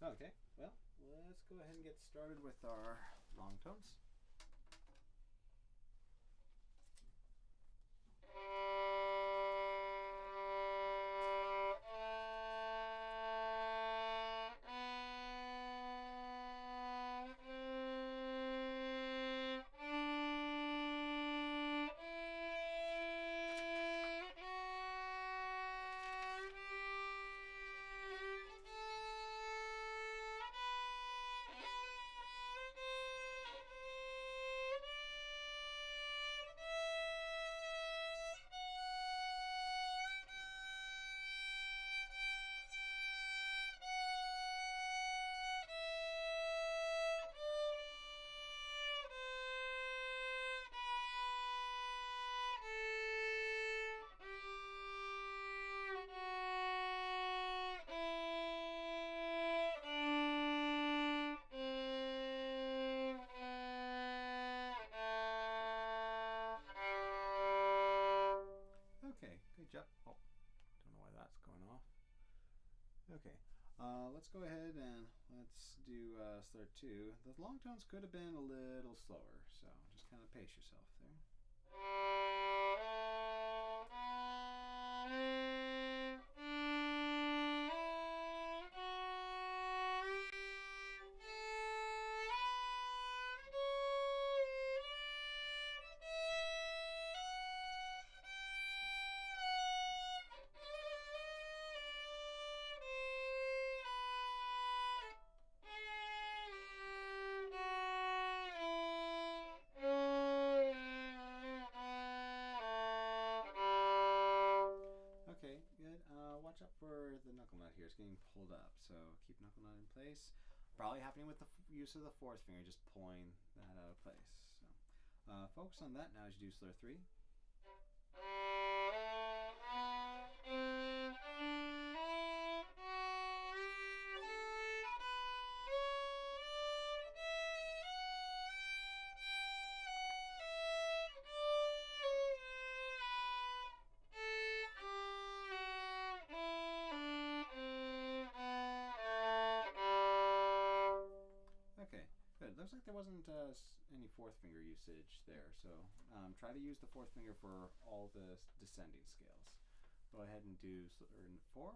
Okay, well, let's go ahead and get started with our long tones. Okay, good job. Oh, don't know why that's going off. Okay, let's go ahead and let's do slur 2. The long tones could have been a little slower, so just kind of pace yourself there. Okay, good. Watch out for the knuckle nut here. It's getting pulled up, so keep knuckle nut in place. Probably happening with the use of the fourth finger, just pulling that out of place. So, focus on that now as you do slur 3. Okay, good. Looks like there wasn't any fourth finger usage there, so try to use the fourth finger for all the descending scales. Go ahead and do slur 4.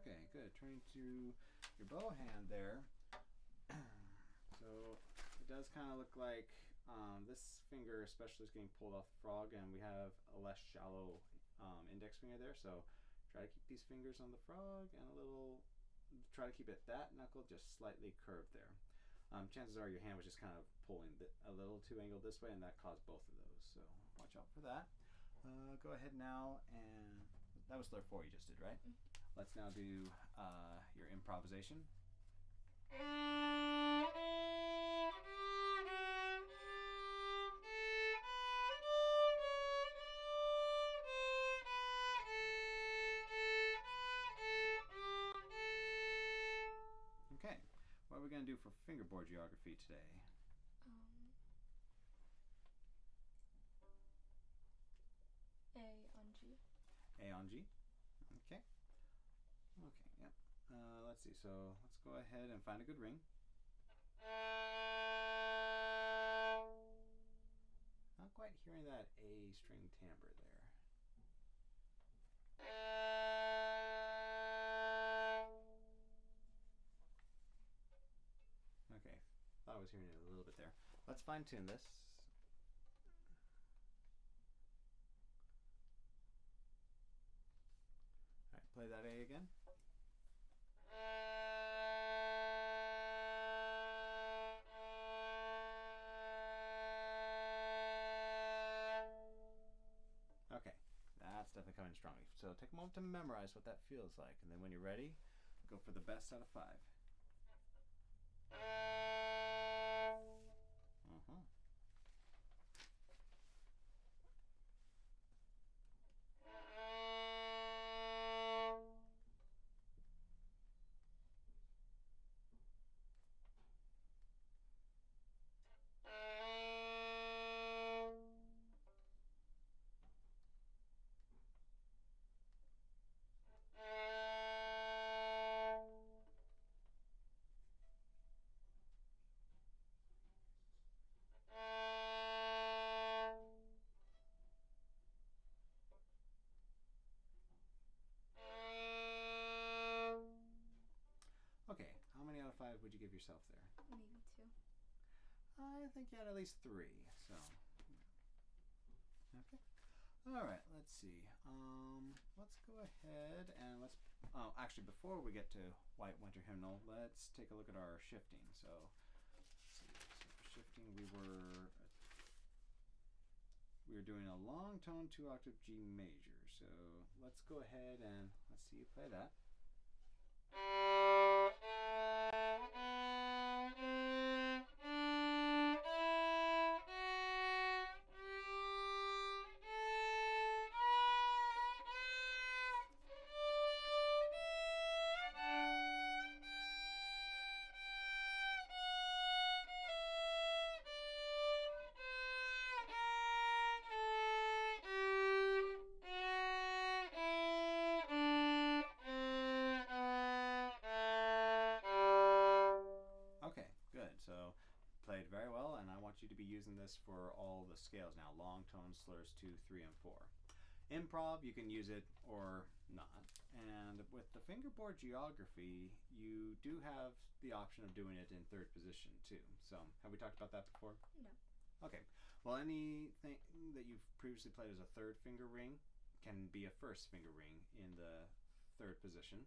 Okay, good. Turning to your bow hand there. So it does kind of look like this finger especially is getting pulled off the frog, and we have a less shallow index finger there, so try to keep these fingers on the frog and try to keep it that knuckle just slightly curved there. Chances are your hand was just kind of pulling a little too angled this way, and that caused both of those, so watch out for that. Go ahead now, and that was slur 4 you just did, right? Let's now do your improvisation. Okay, what are we going to do for fingerboard geography today? A on G. A on G. Okay. Okay, yep. Let's see. So let's go ahead and find a good ring. Not quite hearing that A string timbre there. Okay, thought I was hearing it a little bit there. Let's fine tune this. All right, play that A again. Okay, that's definitely coming strongly. So take a moment to memorize what that feels like, and then when you're ready, go for the best out of 5. would you give yourself there? Maybe 2. I think you had at least 3. So, okay. All right. Let's see. Let's go ahead and let's. Oh, actually, before we get to White Winter Hymnal, let's take a look at our shifting. So, let's see. So for shifting, we were doing a long tone 2-octave G major. So let's go ahead and let's see you play that. Okay, good. So played very well, and I want you to be using this for all the scales now: long tone, slurs 2, 3, and 4. Improv, you can use it or not. And with the fingerboard geography, you do have the option of doing it in third position too. So have we talked about that before? No. Okay. Well, anything that you've previously played as a third finger ring can be a first finger ring in the third position.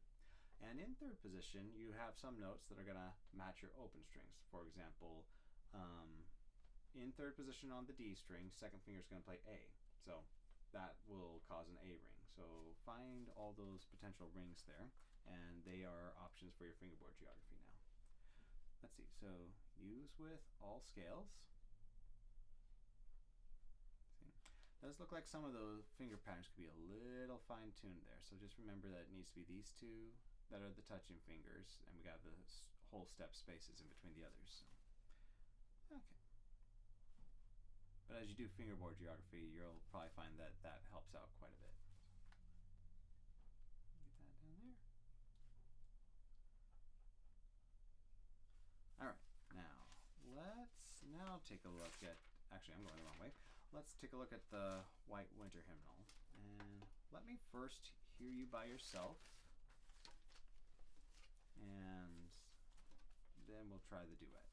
And in third position, you have some notes that are going to match your open strings. For example, in third position on the D string, second finger is going to play A. So that will cause an A ring. So find all those potential rings there, and they are options for your fingerboard geography now. Let's see. So use with all scales. See? Does look like some of those finger patterns could be a little fine-tuned there. So just remember that it needs to be these two that are the touching fingers, and we got the whole step spaces in between the others. So. Okay. But as you do fingerboard geography, you'll probably find that that helps out quite a bit. Get that down there. All right. Let's now take a look at. Actually, I'm going the wrong way. Let's take a look at the White Winter Hymnal, and let me first hear you by yourself. And then we'll try the duet.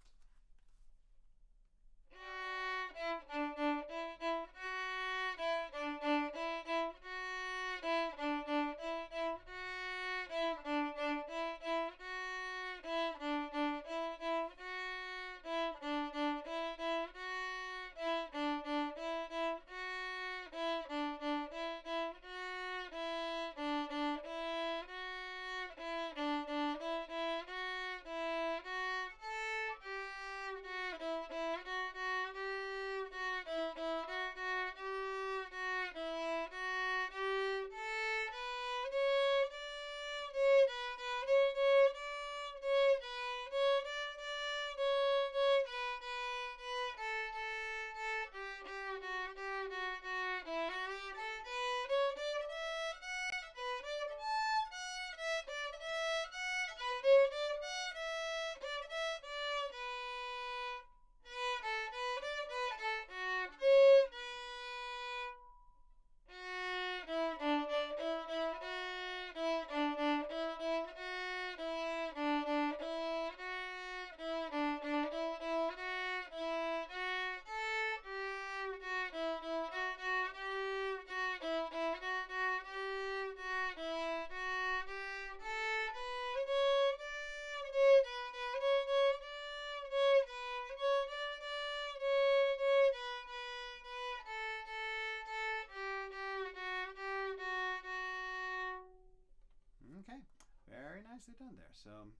Okay, very nicely done there. So,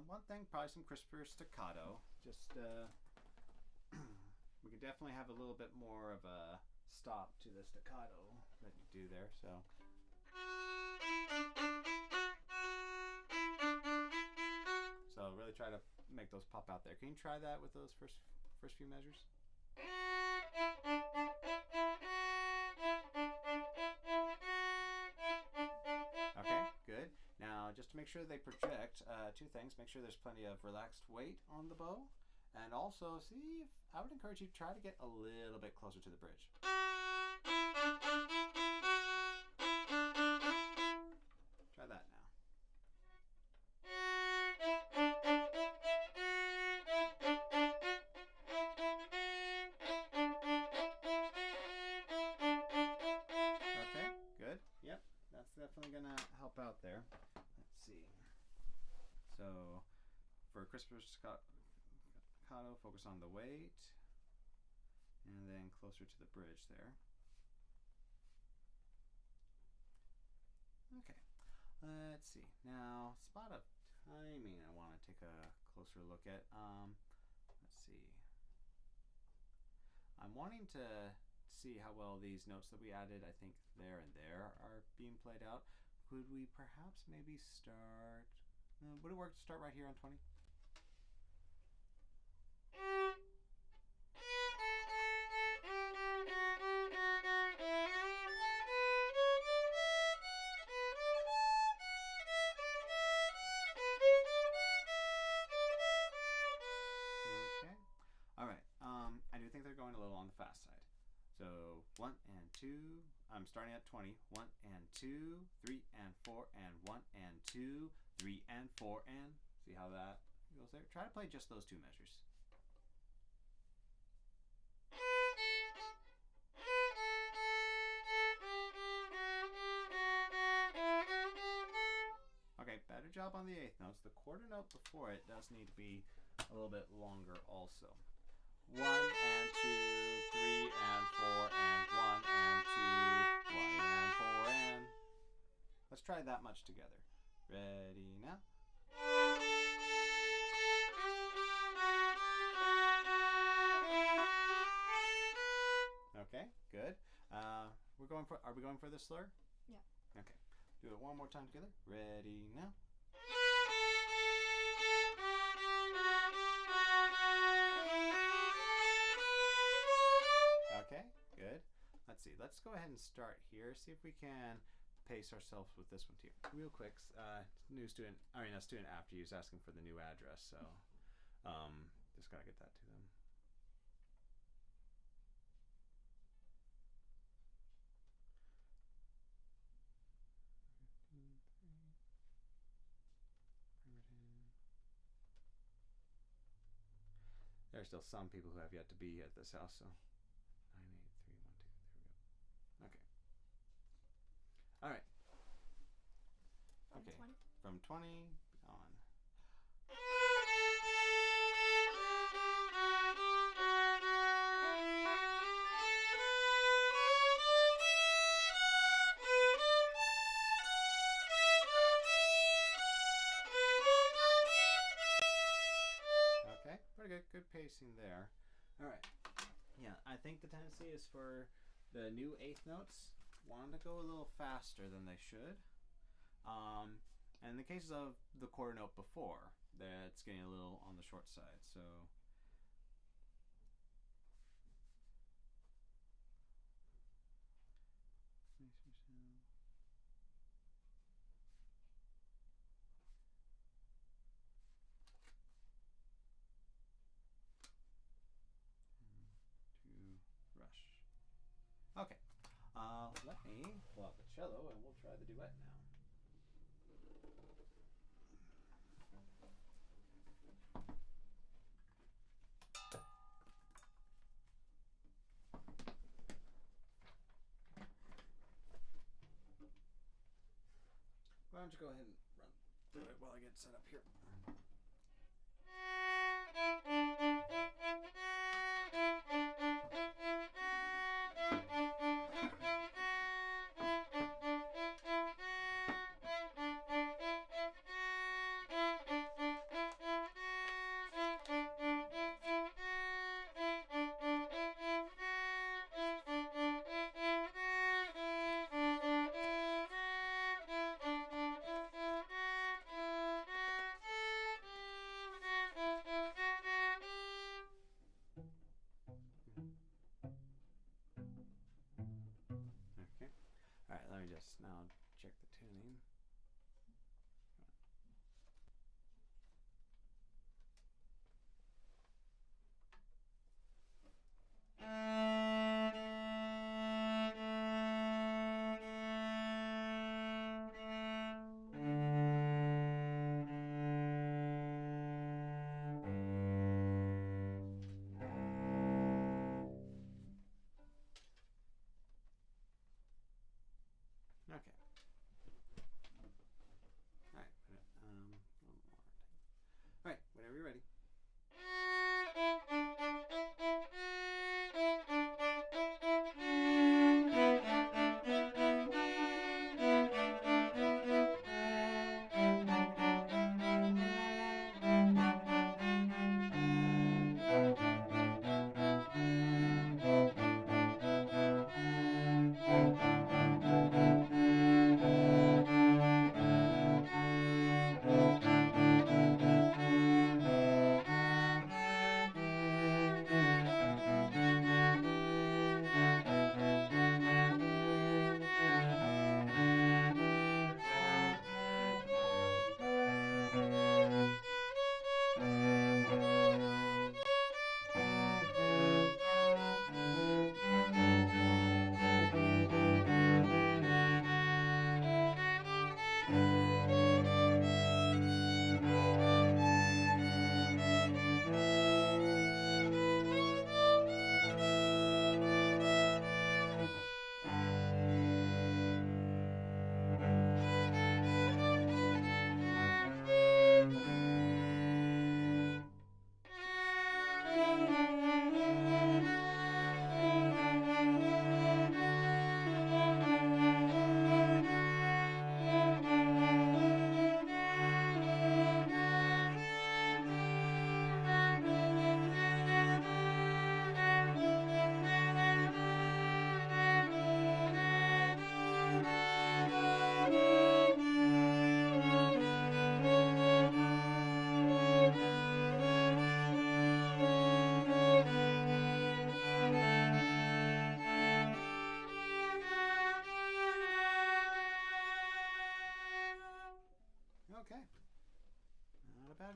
one thing, probably some crisper staccato. Just, we could definitely have a little bit more of a stop to the staccato that you do there. So, really try to make those pop out there. Can you try that with those first few measures? Okay, good. Now, just to make sure they project, two things. Make sure there's plenty of relaxed weight on the bow. And also, see, I would encourage you to try to get a little bit closer to the bridge. Try that now. for crisper staccato, focus on the weight, and then closer to the bridge there. Okay, let's see. Now, spot of timing I want to take a closer look at. Let's see. I'm wanting to see how well these notes that we added, I think there and there, are being played out. Could we perhaps maybe start... would it work to start right here on 20? Okay. Alright, I do think they're going a little on the fast side. So 1 and 2, I'm starting at 20. 1 and 2, 3 and 4 and 1 and 2, 3 and 4 and... See how that goes there? Try to play just those two measures. Okay, better job on the eighth notes. The quarter note before it does need to be a little bit longer also. 1 and 2, 3 and 4 and 1 and 2, 1 and 4 and... Let's try that much together. Ready now? Okay, good. Are we going for the slur? Yeah. Okay. Do it one more time together. Ready now? Okay, good. Let's see. Let's go ahead and start here. See if we can pace ourselves with this one too. Real quick, a student after you is asking for the new address, so just gotta get that to them. There are still some people who have yet to be at this house, so 9, 8, 3, 1, 2. There we go. Okay. All right. From Okay. 20. From 20 on. Okay, pretty good. Good pacing there. All right. Yeah, I think the tendency is for the new eighth notes want to go a little faster than they should. And in the cases of the quarter note before, that's getting a little on the short side. So. Rush. Okay. Let me pull out the cello and we'll try the duet now. Why don't you go ahead and run through it while I get set up here.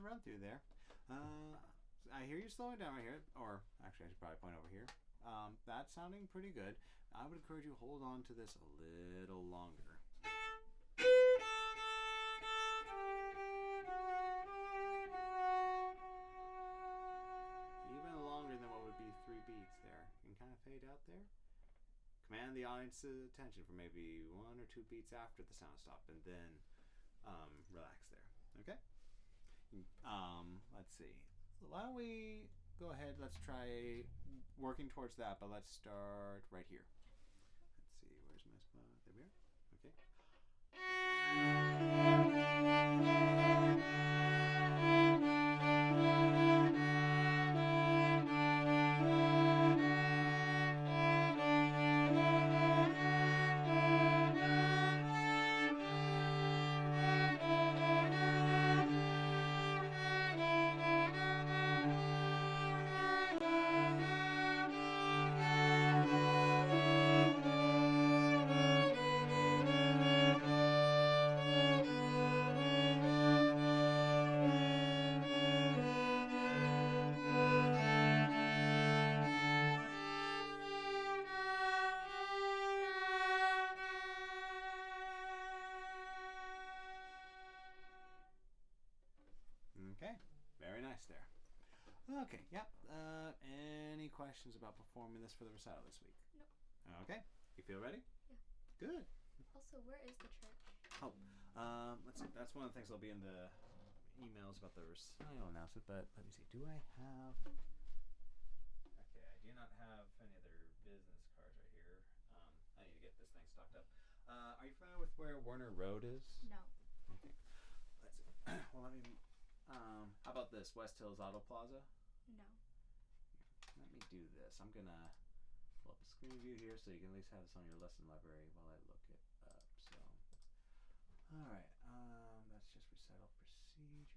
run through there. I hear you slowing down right here, or actually, I should probably point over here. That's sounding pretty good. I would encourage you to hold on to this a little longer. Even longer than what would be 3 beats there. You can kind of fade out there. Command the audience's attention for maybe 1 or 2 beats after the sound stop, and then relax there. Okay? Let's see. Why don't we go ahead, let's try working towards that, but let's start right here. Let's see, where's my spot? There we are. Okay. Okay, very nice there. Okay, yep. Any questions about performing this for the recital this week? Nope. Okay, you feel ready? Yeah. Good. Also, where is the church? Oh, let's see. That's one of the things that'll be in the emails about the recital announcement. But let me see. Do I have? Okay, I do not have any other business cards right here. I need to get this thing stocked up. Are you familiar with where Werner Road is? No. Okay. Let's see. Well, let me. How about this? West Hills Auto Plaza? No. Let me do this. I'm gonna pull up a screen view here so you can at least have this on your lesson library while I look it up. So, all right. That's just recital procedures.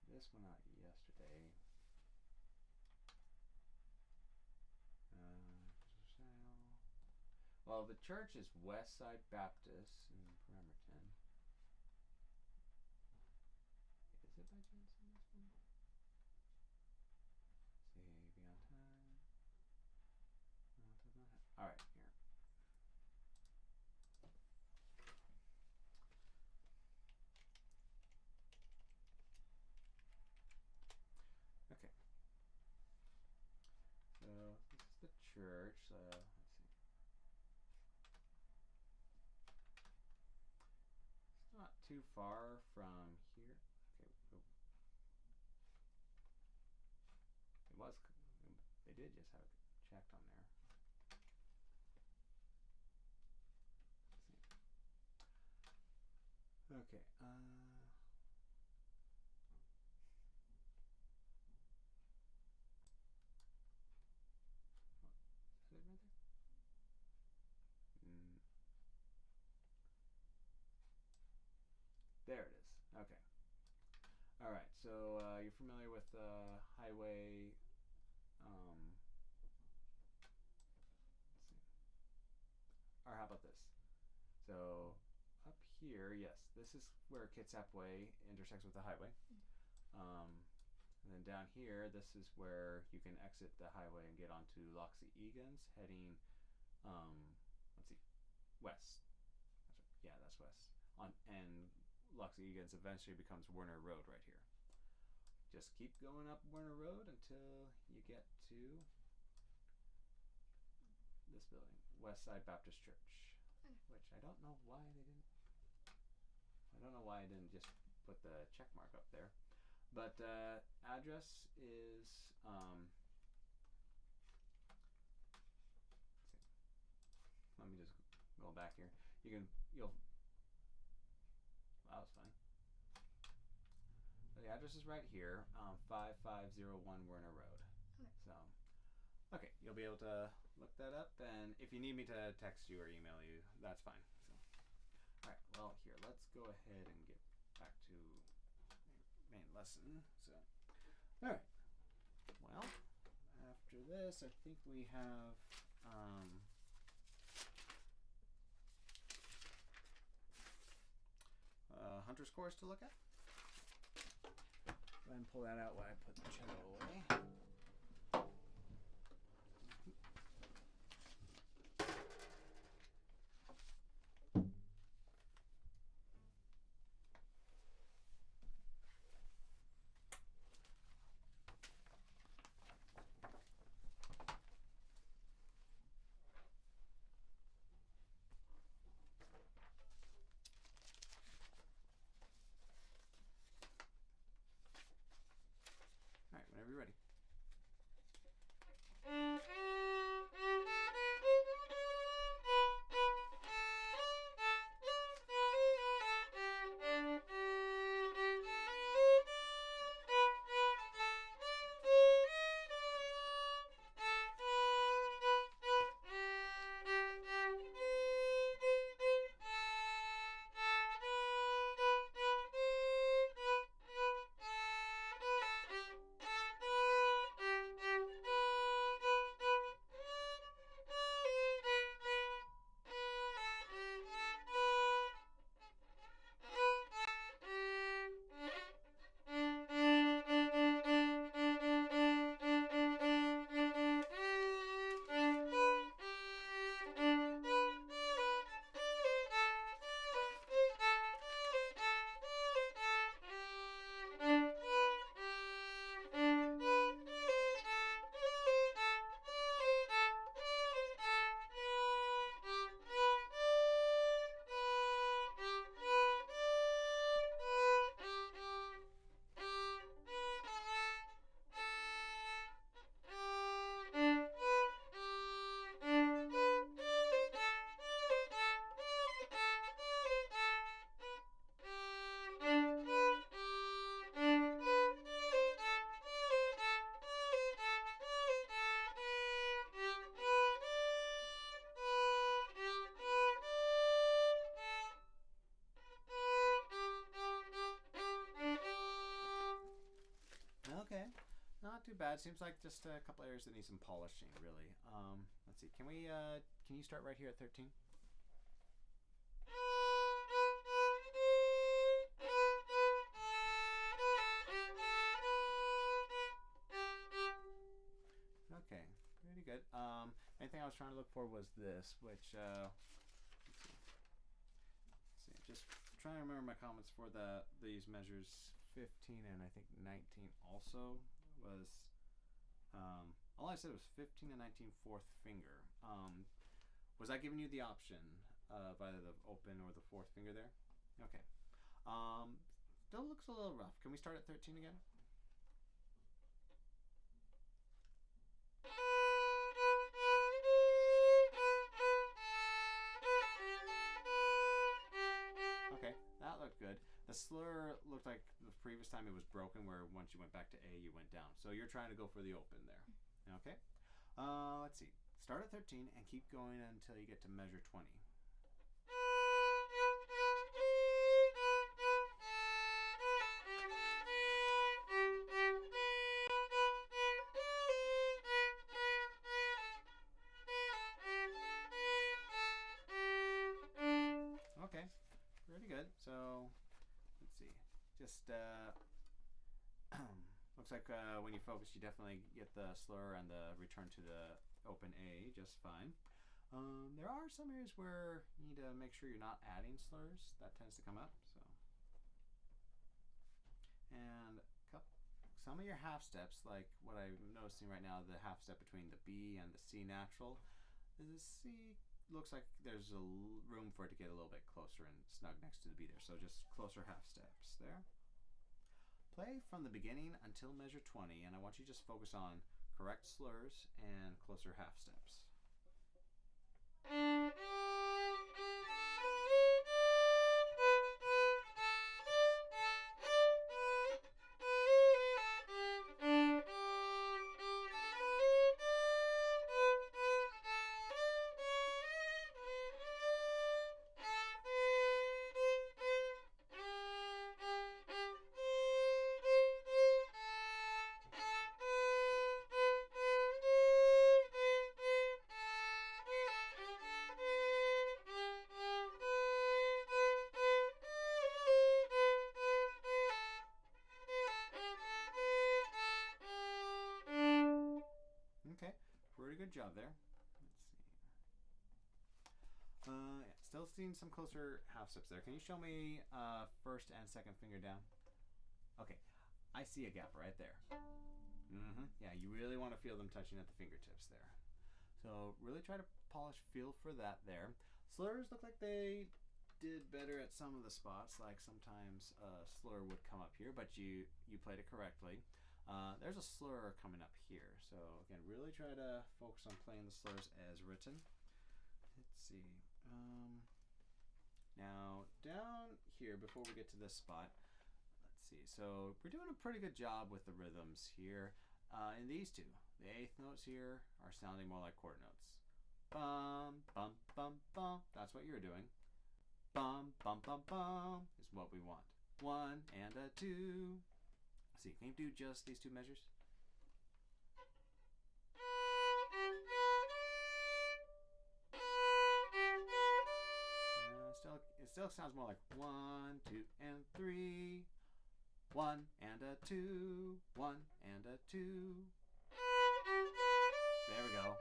So this went out yesterday. Well, the church is Westside Baptist in Bremerton. Is it by chance in this one? Let's see, be on time. No, it does not have. All right, here. Okay. So this is the church. Let's see. It's not too far from here. Okay. It was. They did just have it checked on there. Let's see. Okay. Is it right there? There it is. Okay. All right. So you're familiar with highway. Let's see. Or how about this? So up here, yes, this is where Kitsap Way intersects with the highway. And then down here, this is where you can exit the highway and get onto Loxie Egan's, heading, let's see, west. That's right. Yeah, that's west. And Loxie Egan's eventually becomes Werner Road right here. Just keep going up Werner Road until you get to this building, Westside Baptist Church. Which I don't know why they didn't. I don't know why I didn't just put the check mark up there. But address is. Let's see. Let me just go back here. You'll. That was fun. So the address is right here, 5501 Werner Road. Okay. So, okay, you'll be able to look that up, and if you need me to text you or email you, that's fine. So, all right. Well, here, let's go ahead and get back to main lesson. So, all right. Well, after this, I think we have hunter's course to look at. Go ahead and pull that out while I put the cello away. Alright, whenever you're ready. Okay, not too bad. Seems like just a couple areas that need some polishing, really. Let's see. Can you start right here at 13? Okay, pretty good. Main thing I was trying to look for was this, which let's see. Just trying to remember my comments for these measures 15 and I think 19 also was all I said was 15 and 19 fourth finger. Was I giving you the option of either the open or the fourth finger there? Okay. Still looks a little rough. Can we start at 13 again? Okay, that looked good. The slur looked like the previous time it was broken, where once you went back to A, you went down. So you're trying to go for the open there. Okay. Let's see. Start at 13 and keep going until you get to measure 20. Okay, pretty good. So let's see. Just looks like when you focus, you definitely get the slur and the return to the open A just fine. There are some areas where you need to make sure you're not adding slurs. That tends to come up. And some of your half steps, like what I'm noticing right now, the half step between the B and the C natural, the C looks like there's a room for it to get a little bit closer and snug next to the B there. So just closer half steps there. Play from the beginning until measure 20, and I want you to just focus on correct slurs and closer half steps. good job there. Let's see. Yeah, still seeing some closer half steps there. Can you show me first and second finger down? Okay, I see a gap right there. Yeah, you really want to feel them touching at the fingertips there. So really try to polish, feel for that there. Slurs look like they did better at some of the spots, like sometimes a slur would come up here, but you played it correctly. There's a slur coming up here, so again, really try to focus on playing the slurs as written. Let's see. Now down here, before we get to this spot, let's see. So we're doing a pretty good job with the rhythms here. In these two, the eighth notes here are sounding more like quarter notes. Bum, bum, bum, bum. That's what you're doing. Bum, bum, bum, bum is what we want. 1 and a 2. Let's see, can you do just these two measures? It still sounds more like 1, 2, and 3. 1 and a 2. 1 and a 2. There we go.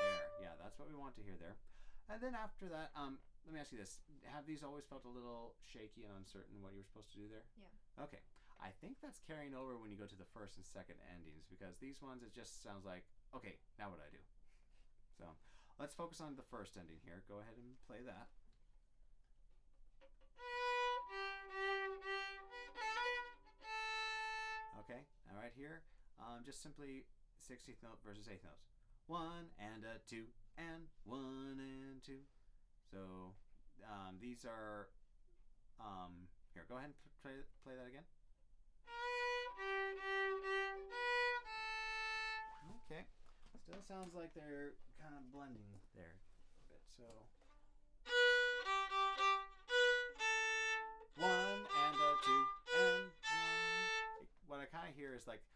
There. Yeah, that's what we want to hear there. And then after that, let me ask you this. Have these always felt a little shaky and uncertain what you were supposed to do there? Yeah. Okay. I think that's carrying over when you go to the first and second endings, because these ones, it just sounds like, okay, now what do I do? So let's focus on the first ending here. Go ahead and play that. Okay, now right here, just simply 16th note versus 8th notes. 1 and a 2 and 1 and 2. So these are, here, go ahead and play that again. Okay, still sounds like they're kind of blending there a bit, so. 1 and a 2 and 1. What I kind of hear is like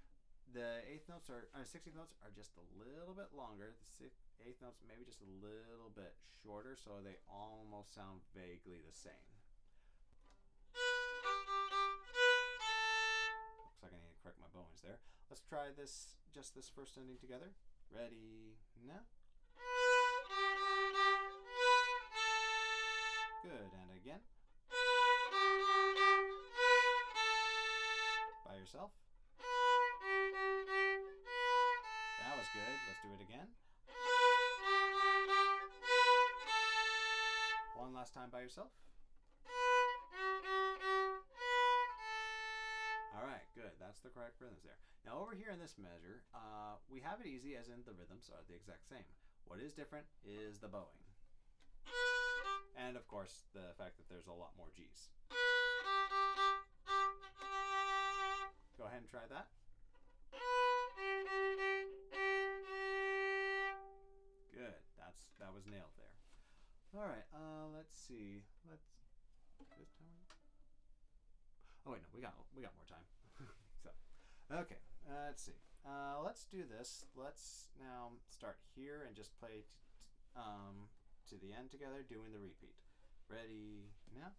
the 8th notes or 16th notes are just a little bit longer. The 8th notes maybe just a little bit shorter, so they almost sound vaguely the same. Looks like I need to correct my bowings there. Let's try this, just this first ending together. Ready, now. Good, and again. By yourself. That was good. Let's do it again. One last time by yourself. Alright, good. That's the correct rhythms there. Now over here in this measure, we have it easy as in the rhythms are the exact same. What is different is the bowing. And of course, the fact that there's a lot more G's. Go ahead and try that. Good. That was nailed there. All right. Let's see. This time. Oh wait, no. We got more time. So, okay. Let's see. Let's do this. Let's now start here and just play to the end together, doing the repeat. Ready now.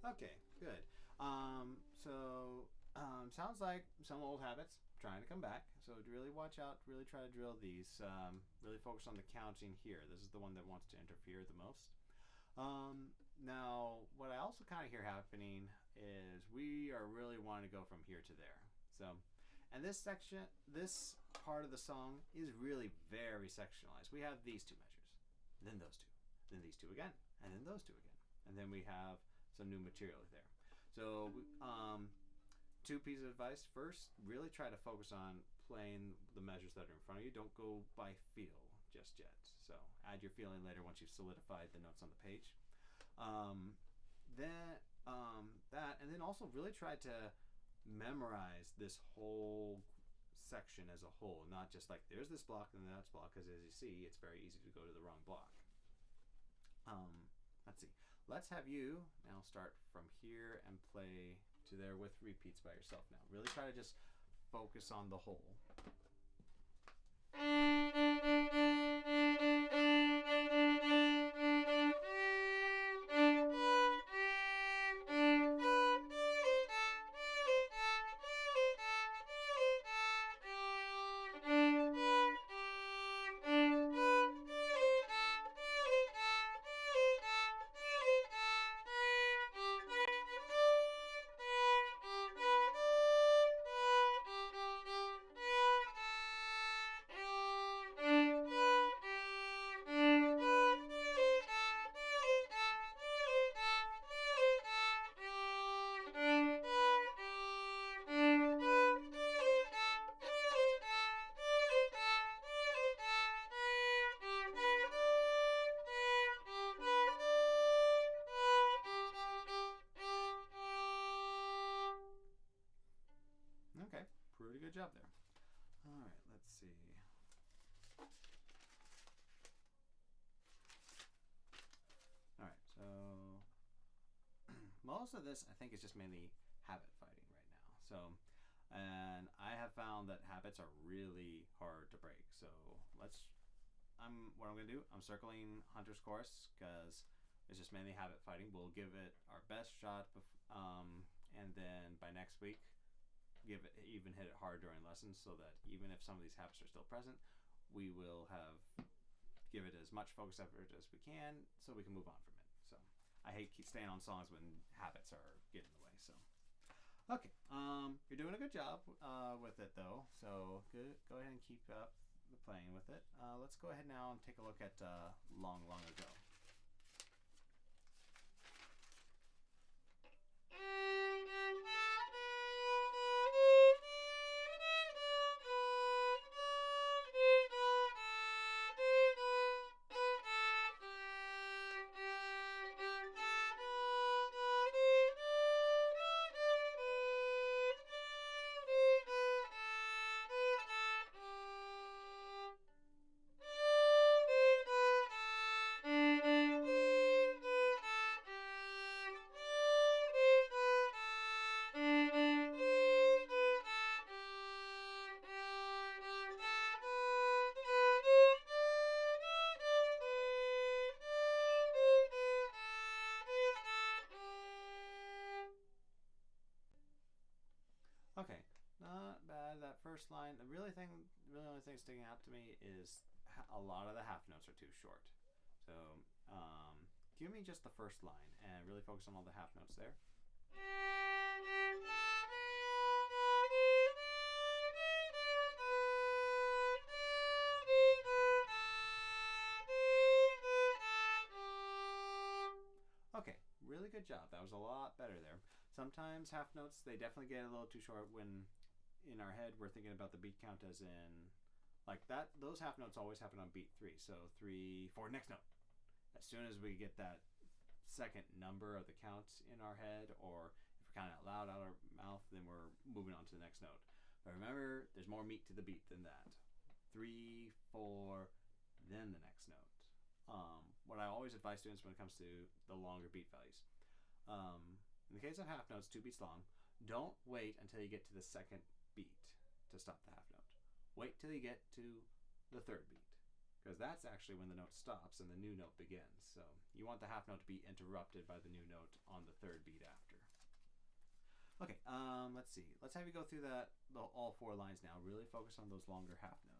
Okay, good. Sounds like some old habits trying to come back. So really watch out, really try to drill these. Really focus on the counting here. This is the one that wants to interfere the most. Now, what I also kind of hear happening is we are really wanting to go from here to there. So, and this section, this part of the song is really very sectionalized. We have these two measures. then those two, then these two again, and then those two again, and then we have some new material there. So, two pieces of advice. First, really try to focus on playing the measures that are in front of you. Don't go by feel just yet. So add your feeling later once you've solidified the notes on the page. That, and then also really try to memorize this whole section as a whole, not just like there's this block and that's block, because as you see, it's very easy to go to the wrong block. Let's see. Let's have you now start from here and play to there with repeats by yourself now. Really try to just focus on the whole. Okay, pretty good job there. All right, let's see. All right, so most of this I think is just mainly habit fighting right now. So, and I have found that habits are really hard to break. So what I'm gonna do, I'm circling Hunter's Chorus because it's just mainly habit fighting. We'll give it our best shot, and then by next week, hit it hard during lessons, so that even if some of these habits are still present, we will give it as much focus effort as we can, so we can move on from it. So I hate staying on songs when habits are getting in the way. So okay, you're doing a good job with it though. So good. Go ahead and keep up the playing with it. Let's go ahead now and take a look at Long Long Ago. Okay, not bad. That first line, the really only thing sticking out to me is a lot of the half notes are too short. So, give me just the first line and really focus on all the half notes there. Okay, really good job. That was a lot better there. Sometimes half notes, they definitely get a little too short when in our head we're thinking about the beat count as in like that. Those half notes always happen on beat 3. So 3, 4, next note. As soon as we get that second number of the count in our head, or if we're kind of loud out of our mouth, then we're moving on to the next note. But remember, there's more meat to the beat than that. 3, 4, then the next note. What I always advise students when it comes to the longer beat values. In the case of half notes, 2 beats long, don't wait until you get to the second beat to stop the half note. Wait till you get to the third beat, because that's actually when the note stops and the new note begins. So you want the half note to be interrupted by the new note on the third beat after. Okay, let's see. Let's have you go through all 4 lines now. Really focus on those longer half notes.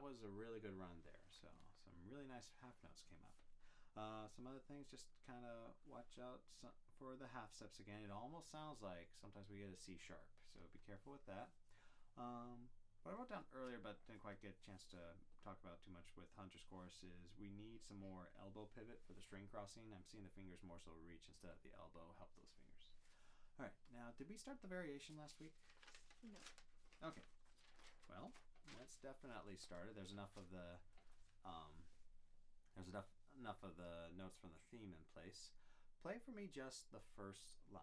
was a really good run there. So some really nice half notes came up. Some other things, just kind of watch out for the half steps again. It almost sounds like sometimes we get a C sharp, so be careful with that. What I wrote down earlier but didn't quite get a chance to talk about too much with Hunter's Chorus is we need some more elbow pivot for the string crossing. I'm seeing the fingers more so reach instead of the elbow. Help those fingers. Alright, now did we start the variation last week? No. Okay. Well, let's definitely start it. There's enough of the enough of the notes from the theme in place. Play for me just the first line.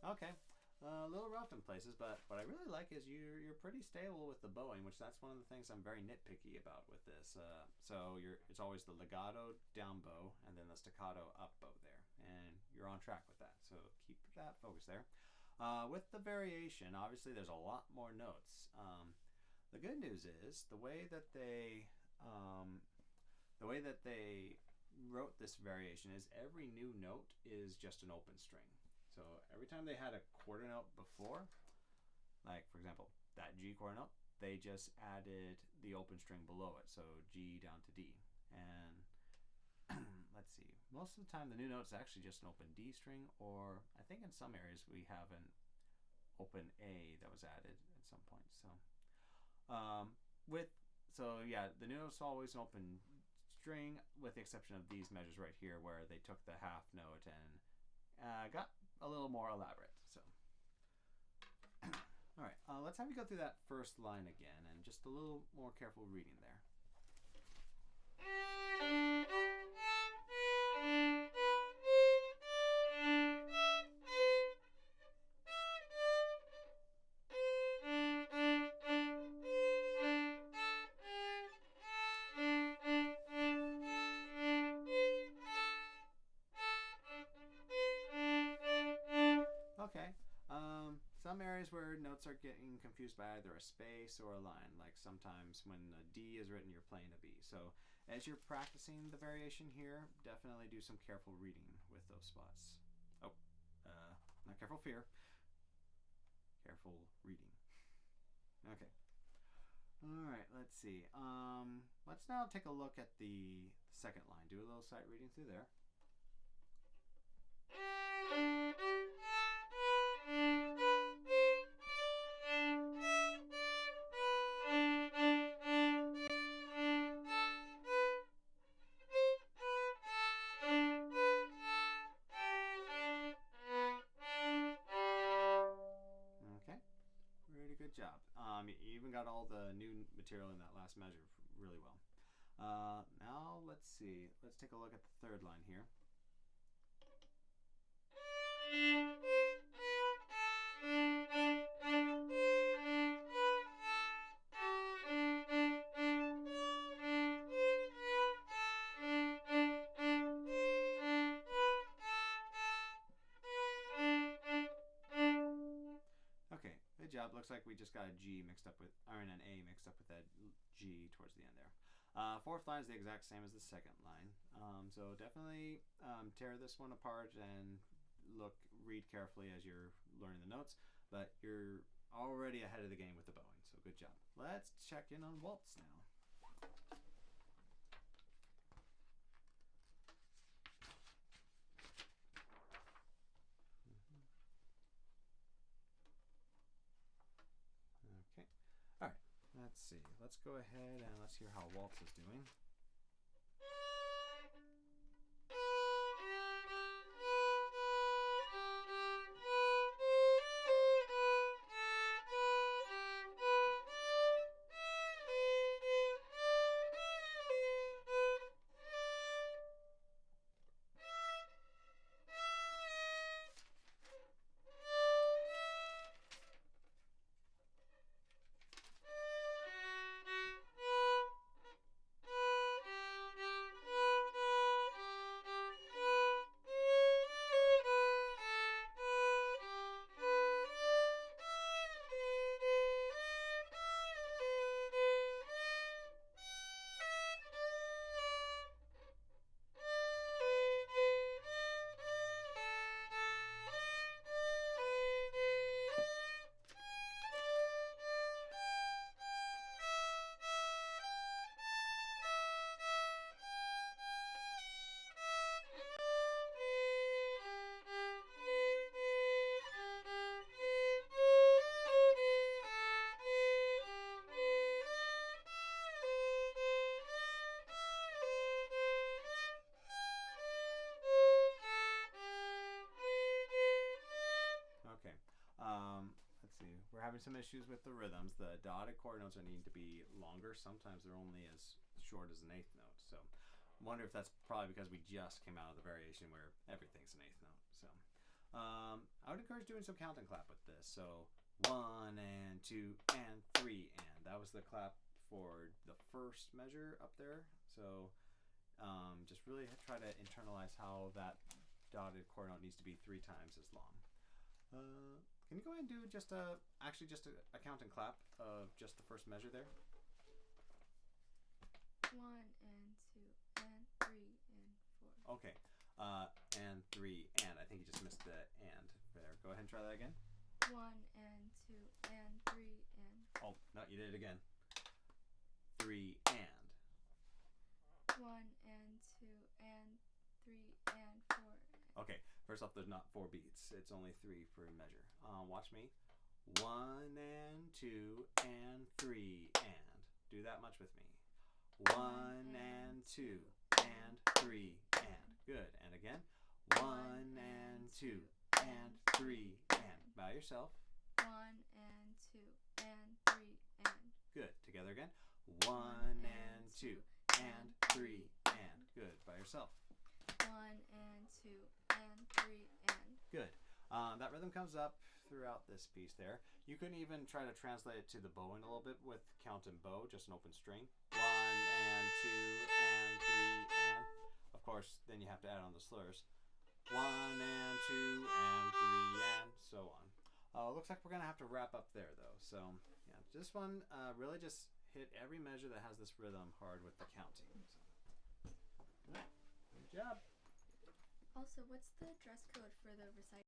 Okay, a little rough in places, but what I really like is you're pretty stable with the bowing, which that's one of the things I'm very nitpicky about with this. So it's always the legato down bow and then the staccato up bow there, and you're on track with that. So keep that focus there. With the variation, obviously there's a lot more notes. The good news is the way that they wrote this variation is every new note is just an open string. So every time they had a quarter note before, like for example, that G quarter note, they just added the open string below it. So G down to D. And let's see, most of the time the new note is actually just an open D string, or I think in some areas we have an open A that was added at some point. So yeah, the new note's always an open string with the exception of these measures right here where they took the half note and got a little more elaborate. So all right, let's have you go through that first line again and just a little more careful reading there. Okay. Some areas where notes are getting confused by either a space or a line, like sometimes when a D is written, you're playing a B. So as you're practicing the variation here, definitely do some careful reading with those spots. Oh, not careful fear. Careful reading. Okay. All right, let's see. Let's now take a look at the second line. Do a little sight reading through there. Okay, really good job. You even got all the new material in that last measure really well. Now let's see. Let's take a look at the third line here. Okay, good job. Looks like we just got a G mixed up with, or an A mixed up with that G towards the end there. Fourth line is the exact same as the second line. So definitely tear this one apart and read carefully as you're learning the notes, but you're already ahead of the game with the bowing, so good job. Let's check in on waltz now. Okay, all right, let's see. Let's go ahead and let's hear how waltz is doing. having some issues with the rhythms. The dotted quarter notes are needing to be longer. Sometimes they're only as short as an eighth note. So I wonder if that's probably because we just came out of the variation where everything's an eighth note. So I would encourage doing some count and clap with this. So 1 and 2 and 3 and. That was the clap for the first measure up there. So just really try to internalize how that dotted quarter note needs to be 3 times as long. Can you go ahead and do just a count and clap of just the first measure there? 1 and 2 and 3 and 4. Okay. And 3 and. I think you just missed the and there. Go ahead and try that again. 1 and 2 and 3 and. Oh, no, you did it again. 3 and. 1 and 2 and 3 and 4. Okay, first off, there's not 4 beats. It's only 3 per measure. Watch me. 1 and 2 and 3 and. Do that much with me. 1 and 2 and 3 and. Good. And again. 1 and 2 and 3 and. By yourself. 1 and 2 and 3 and. Good. Together again. 1 and 2 and 3 and. Good. By yourself. 1 and 2 and 3 and. Good. That rhythm comes up throughout this piece there. You can even try to translate it to the bowing a little bit with count and bow, just an open string. 1 and 2 and 3 and. Of course, then you have to add on the slurs. 1 and 2 and 3 and so on. Looks like we're going to have to wrap up there though. So yeah, this one really just hit every measure that has this rhythm hard with the counting. So. Good job. Also, what's the dress code for the recital?